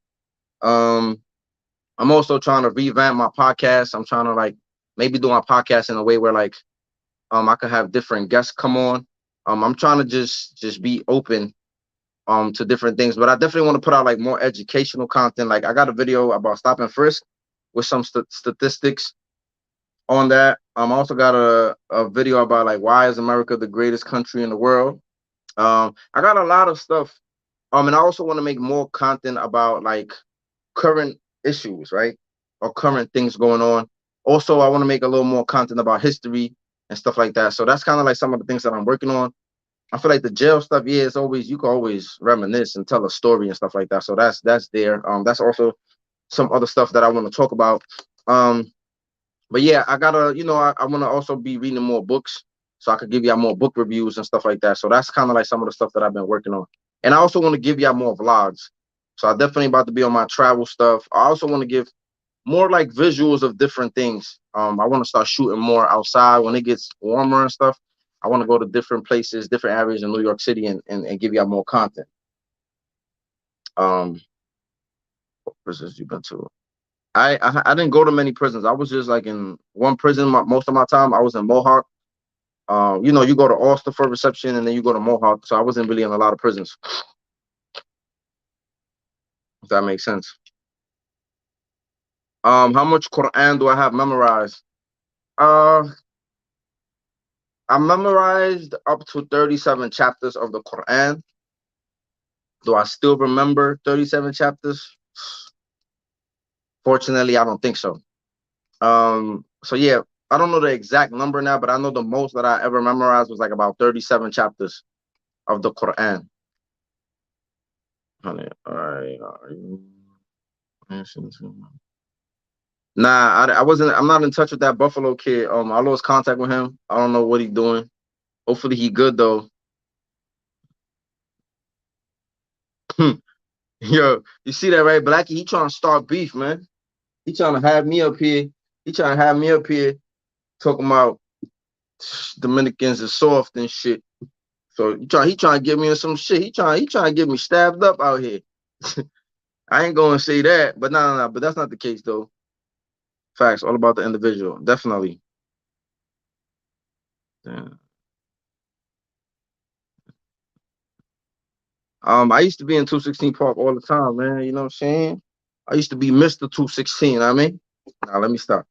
Um, I'm also trying to revamp my podcast. I'm trying to like maybe do my podcast in a way where like I could have different guests come on. I'm trying to just be open to different things, but I definitely want to put out like more educational content. Like I got a video about stop and frisk with some statistics on that. I also got a video about like why is America the greatest country in the world. I got a lot of stuff. And I also want to make more content about like current issues, right? Or current things going on. Also, I want to make a little more content about history and stuff like that. So that's kind of like some of the things that I'm working on. I feel like the jail stuff, yeah, it's always you can always reminisce and tell a story and stuff like that. So that's there. That's also some other stuff that I want to talk about. But yeah, I gotta, I want to also be reading more books so I could give y'all more book reviews and stuff like that. So that's kind of like some of the stuff that I've been working on. And I also want to give y'all more vlogs. So I definitely about to be on my travel stuff. I also want to give more like visuals of different things. I want to start shooting more outside when it gets warmer and stuff. I want to go to different places, different areas in New York City and give y'all more content. Um, What prisons you been to? I didn't go to many prisons. I was just like in one prison most of my time. I was in Mohawk. You know, you go to Ulster for reception, and then you go to Mohawk. So I wasn't really in a lot of prisons. If that makes sense. How much Quran do I have memorized? Uh, I memorized up to 37 chapters of the Quran. Do I still remember 37 chapters? Fortunately, I don't think so. So yeah, I don't know the exact number now, but I know the most that I ever memorized was like about 37 chapters of the Quran. Honey, all right. Nah, I wasn't. I'm not in touch with that Buffalo kid. I lost contact with him. I don't know what he's doing. Hopefully he good though. Yo, you see that right, Blackie? He trying to start beef, man. He trying to have me up here. He trying to have me up here talking about Dominicans are soft and shit. So he trying to get me in some shit. He trying to get me stabbed up out here. I ain't gonna say that, but no. But that's not the case though. Facts, all about the individual, definitely. Yeah. I used to be in 216 Park all the time, man. You know what I'm saying? I used to be Mr. 216. I mean, now let me stop.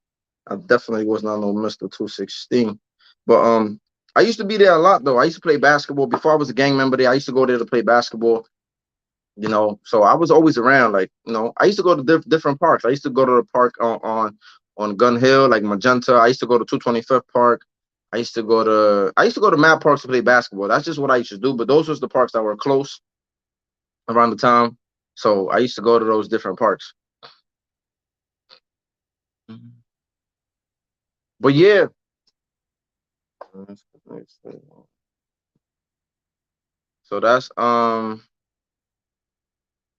I definitely was not no Mr. 216, but I used to be there a lot though. I used to play basketball before I was a gang member there. I used to go there to play basketball. You know, so I was always around. Like, you know, I used to go to different parks. I used to go to the park on Gun Hill, like Magenta. I used to go to 225th Park. I used to go to Mad Parks to play basketball. That's just what I used to do. But those was the parks that were close around the time. So I used to go to those different parks. Mhm. But yeah.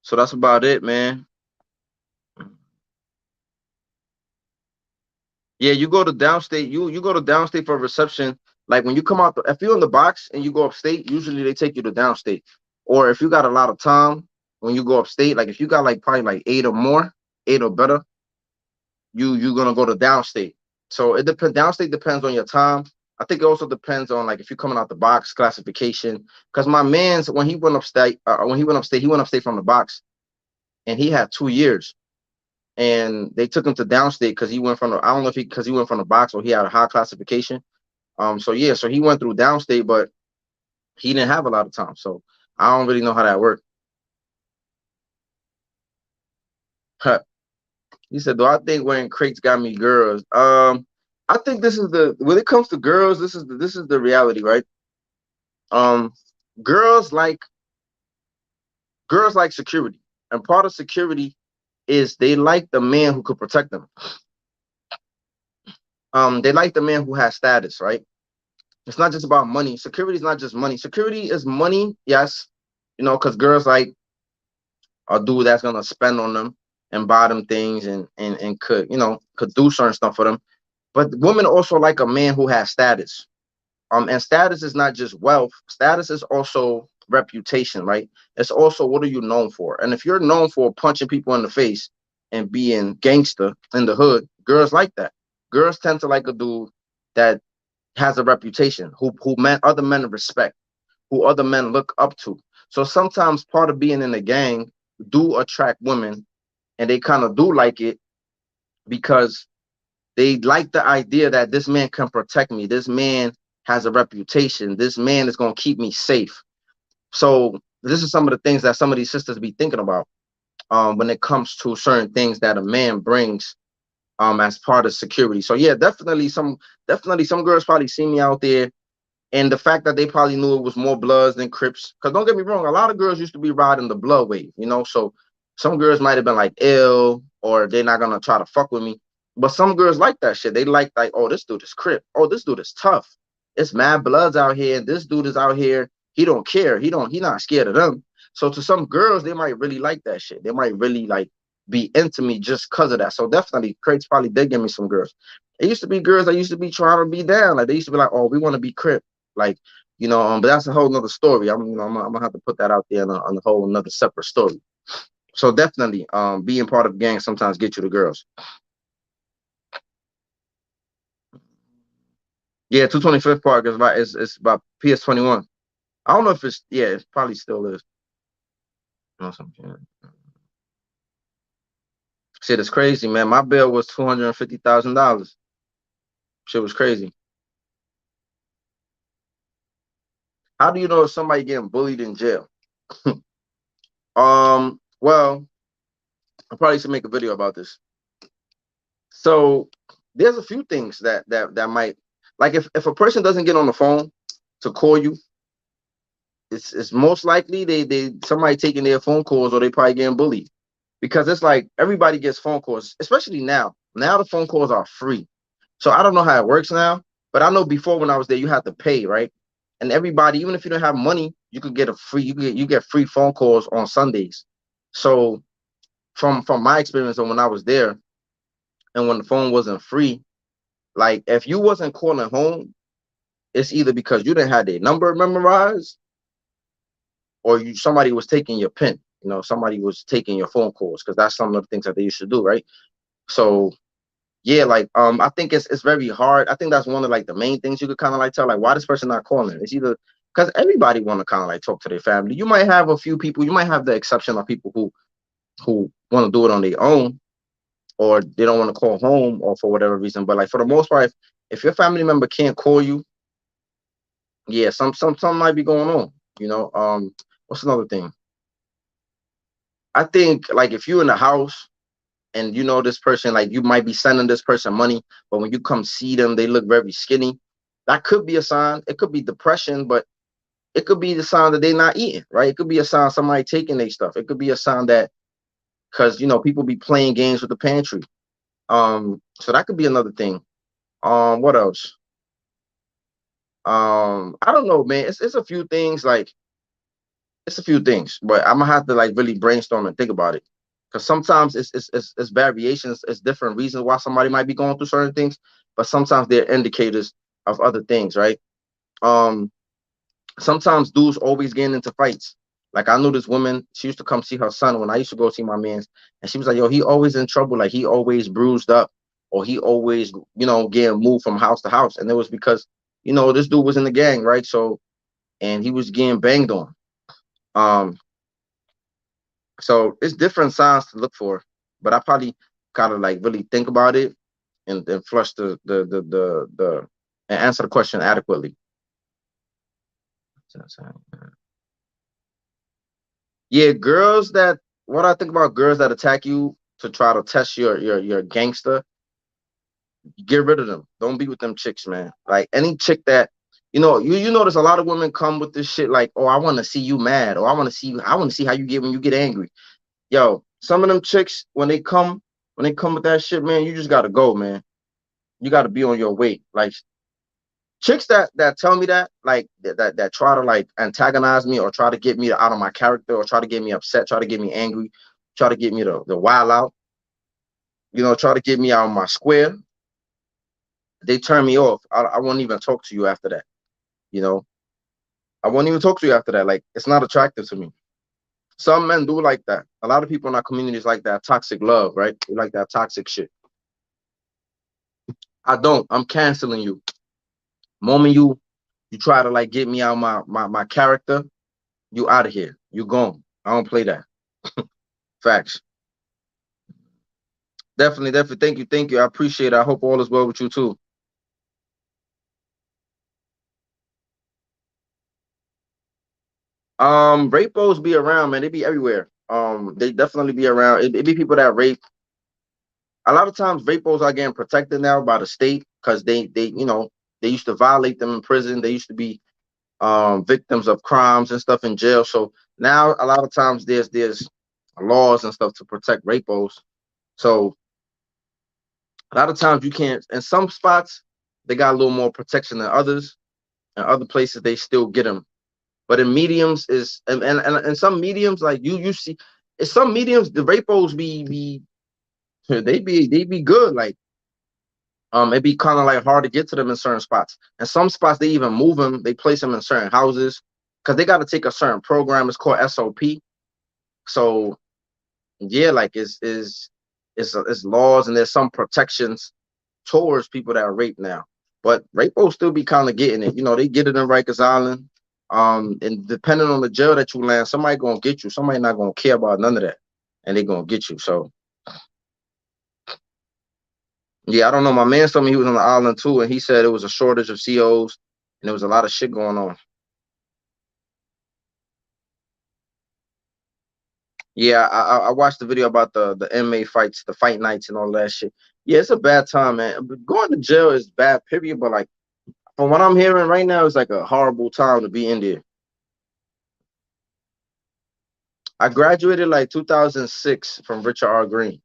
So that's about it, man. Yeah, you go to downstate. You go to downstate for reception. Like when you come out, if you're in the box and you go upstate, usually they take you to downstate. Or if you got a lot of time when you go upstate, like if you got like probably like eight or more, eight or better, you're gonna go to downstate. So it depends. Downstate depends on your time. I think it also depends on like if you're coming out the box classification. Because my man's he went upstate from the box, and he had 2 years. And they took him to downstate because he went from the, I don't know if he because he went from the box or he had a high classification. So yeah, so he went through downstate, but he didn't have a lot of time. So I don't really know how that worked. He said, "Do I think wearing crates got me girls?" I think this is the when it comes to girls, this is the reality, right? Um, girls like girls like security, and part of security is they like the man who could protect them. They like the man who has status, right? It's not just about money. Security is not just money. Security is money, yes, you know, because girls like a dude that's gonna spend on them and buy them things and could could do certain stuff for them. But women also like a man who has status. And status is not just wealth. Status is also reputation, right? It's also what are you known for? And if you're known for punching people in the face and being gangster in the hood, girls like that. Girls tend to like a dude that has a reputation, who other men respect, who other men look up to. So sometimes part of being in a gang do attract women, and they kind of do like it because they like the idea that this man can protect me. This man has a reputation. This man is going to keep me safe. So this is some of the things that some of these sisters be thinking about when it comes to certain things that a man brings as part of security. So yeah, definitely some girls probably see me out there, and the fact that they probably knew it was more Bloods than Crips. Because don't get me wrong, a lot of girls used to be riding the Blood wave, you know. So some girls might have been like ill, or they're not gonna try to fuck with me. But some girls like that shit. They like, oh, this dude is Crip. Oh, this dude is tough. It's mad Bloods out here, and this dude is out here. He don't care. He not scared of them. So to some girls, they might really like that shit. They might really like be into me just because of that. So definitely, Crates probably did give me some girls. It used to be girls that used to be trying to be down. Like they used to be like, oh, we want to be Crip. Like, but that's a whole nother story. I'm gonna have to put that out there on a whole another separate story. So definitely, being part of gang sometimes get you the girls. Yeah, 225th Park is about it's about PS21. I don't know if it's yeah, it probably still is. No, something. Shit is crazy, man. My bill was $250,000. Shit was crazy. How do you know if somebody getting bullied in jail? Well, I probably should make a video about this. So there's a few things that might like if a person doesn't get on the phone to call you, it's most likely they somebody taking their phone calls or they probably getting bullied because it's like everybody gets phone calls, especially now. Now the phone calls are free. So I don't know how it works now, but I know before when I was there, you had to pay, right? And everybody, even if you don't have money, you could get a free you get free phone calls on Sundays. So from my experience and when I was there and when the phone wasn't free, like if you wasn't calling home, it's either because you didn't have their number memorized or you somebody was taking your pin. You know, somebody was taking your phone calls because that's some of the things that they used to do, right? So yeah, like I think it's very hard. I think that's one of like the main things you could kind of like tell, like why this person not calling. It's either because everybody want to kind of like talk to their family. You might have a few people, you might have the exception of people who want to do it on their own or they don't want to call home or for whatever reason. But like for the most part, if your family member can't call you, yeah, some might be going on. You know, what's another thing? I think like if you're in the house and you know this person, like you might be sending this person money, but when you come see them, they look very skinny. That could be a sign. It could be depression, but it could be the sign that they're not eating, right? It could be a sign somebody taking their stuff. It could be a sign that because you know people be playing games with the pantry. So that could be another thing. What else? I don't know, man. It's a few things like it's a few things, but I'm gonna have to like really brainstorm and think about it. Because sometimes it's variations, it's different reasons why somebody might be going through certain things, but sometimes they're indicators of other things, right? Um, Sometimes dudes always getting into fights. Like I knew this woman, she used to come see her son when I used to go see my man's, and she was like, "Yo, he always in trouble. Like he always bruised up, or he always, you know, getting moved from house to house." And it was because, you know, this dude was in the gang, right? So, and he was getting banged on. Um, so it's different signs to look for, but I probably gotta like really think about it and flush the and answer the question adequately. Yeah, girls that what I think about girls that attack you to try to test your gangster, get rid of them. Don't be with them chicks, man. Like any chick that you notice a lot of women come with this shit like, oh, I want to see you mad, or I want to see how you get when you get angry. Yo, some of them chicks when they come with that shit, man, you just gotta go, man. You gotta be on your way. Like chicks that tell me that, like that try to like antagonize me or try to get me out of my character or try to get me upset, try to get me angry, try to get me the wild out, try to get me out of my square. They turn me off. I won't even talk to you after that. You know, I won't even talk to you after that. Like it's not attractive to me. Some men do like that. A lot of people in our communities like that toxic love, right? They like that toxic shit. I don't. I'm canceling you. Moment you try to like get me out of my character, you out of here. You gone. I don't play that. Facts. Definitely, definitely. Thank you, thank you. I appreciate it. I hope all is well with you too. Rapos be around, man. They be everywhere. They definitely be around. It be people that rape. A lot of times, rapos are getting protected now by the state because they used to violate them in prison. They used to be victims of crimes and stuff in jail. So now a lot of times there's laws and stuff to protect rapos. So a lot of times you can't. In some spots, they got a little more protection than others. And other places they still get them. But in mediums is and some mediums like you see, in some mediums the rapos be they be good. Like it be kind of like hard to get to them in certain spots. And some spots they even move them. They place them in certain houses because they got to take a certain program. It's called SOP. So yeah, like it's laws and there's some protections towards people that are raped now. But rape will still be kind of getting it. You know, they get it in Rikers Island. And depending on the jail that you land, somebody gonna get you. Somebody not gonna care about none of that, and they gonna get you. So yeah, I don't know. My man told me he was on the island too, and he said it was a shortage of COs, and there was a lot of shit going on. Yeah, I watched the video about the MMA fights, the fight nights, and all that shit. Yeah, it's a bad time, man. But going to jail is bad, period. But like from what I'm hearing right now, it's like a horrible time to be in there. I graduated like 2006 from Richard R. Green.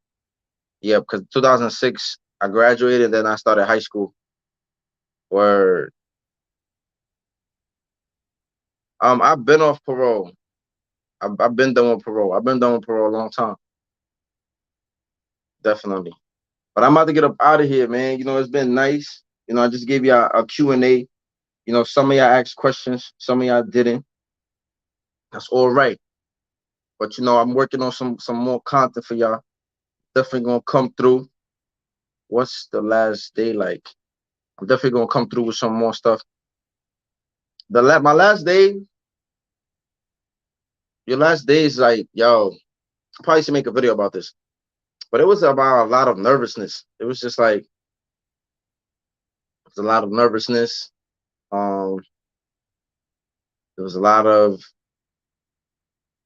Yeah, because 2006 I graduated, then I started high school. Where I've been off parole. I've been done with parole. I've been done with parole a long time, definitely. But I'm about to get up out of here, man. You know, it's been nice. You know, I just gave you a Q&A. You know, some of y'all asked questions, some of y'all didn't. That's all right. But you know, I'm working on some more content for y'all. Definitely gonna come through. What's the last day like? I'm definitely gonna come through with some more stuff. My last day, your last day is like, yo, I probably should make a video about this. But it was about a lot of nervousness. It was just like it was a lot of nervousness. Um, there was a lot of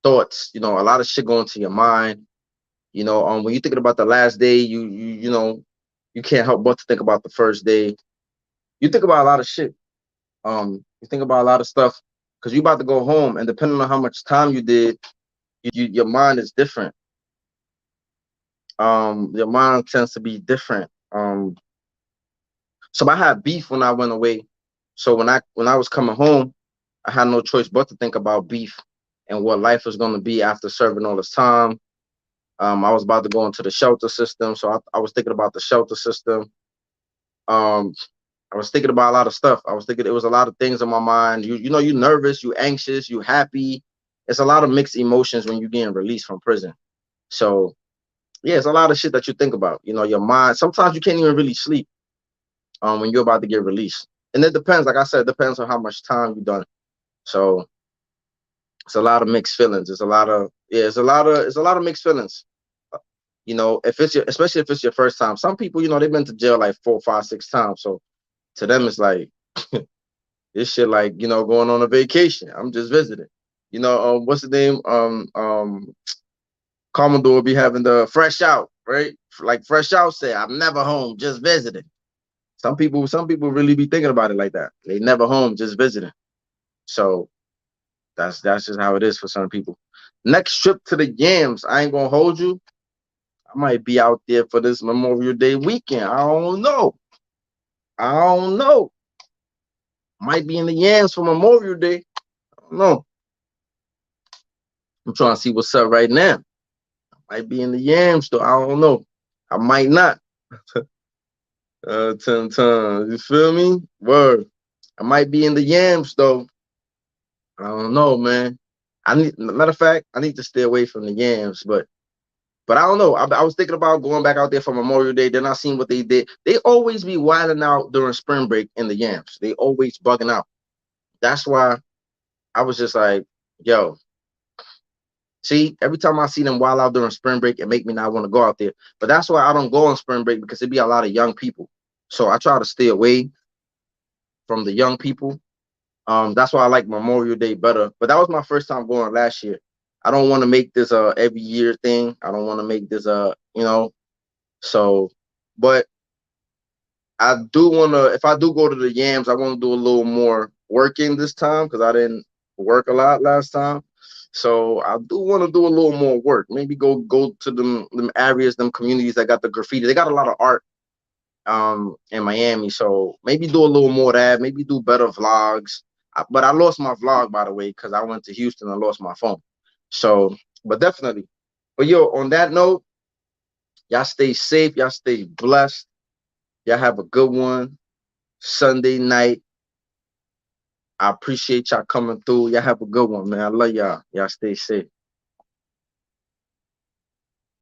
thoughts, you know, a lot of shit going to your mind. You know, when you're thinking about the last day, you know, you can't help but to think about the first day. You think about a lot of shit. You think about a lot of stuff because you're about to go home, and depending on how much time you did, your mind is different. Your mind tends to be different. So I had beef when I went away. So when I was coming home, I had no choice but to think about beef and what life was going to be after serving all this time. I was about to go into the shelter system, so I was thinking about the shelter system. Um, I was thinking about a lot of stuff. I was thinking it was a lot of things in my mind. You know, you nervous, you anxious, you happy. It's a lot of mixed emotions when you're getting released from prison. So yeah, it's a lot of shit that you think about. You know, your mind. Sometimes you can't even really sleep when you're about to get released. And it depends, like I said, it depends on how much time you done. So it's a lot of mixed feelings. It's a lot of it's a lot of mixed feelings. You know, if it's your especially if it's your first time. Some people, you know, they've been to jail like 4, 5, 6 times. So to them it's like this shit like, you know, going on a vacation. I'm just visiting. You know, what's the name? Commodore be having the fresh out, right? Like fresh out say, I'm never home, just visiting. Some people really be thinking about it like that. They never home, just visiting. So that's just how it is for some people. Next trip to the Yams, I ain't gonna hold you. I might be out there for this Memorial Day weekend. I don't know. I don't know. Might be in the Yams for Memorial Day. I don't know. I'm trying to see what's up right now. Might be in the Yams though. I don't know. I might not. 10 times. You feel me? Word. I might be in the Yams though. I don't know, man. Matter of fact, I need to stay away from the Yams, but I don't know. I was thinking about going back out there for Memorial Day. Then I seen what they did. They always be wilding out during spring break in the Yams. They always bugging out. That's why I was just like, yo, see, every time I see them wild out during spring break, it make me not want to go out there. But that's why I don't go on spring break because it be a lot of young people. So I try to stay away from the young people. That's why I like Memorial Day better. But that was my first time going last year. I don't want to make this a every year thing. I don't want to make this a, you know. So, but I do want to. If I do go to the Yams, I want to do a little more working this time because I didn't work a lot last time. So I do want to do a little more work. Maybe go to them areas, them communities that got the graffiti. They got a lot of art in Miami. So maybe do a little more of that, maybe do better vlogs. But I lost my vlog by the way because I went to Houston and lost my phone. So, but definitely. But yo, on that note, y'all stay safe, y'all stay blessed, y'all have a good one. Sunday night. I appreciate y'all coming through. Y'all have a good one, man. I love y'all. Y'all stay safe.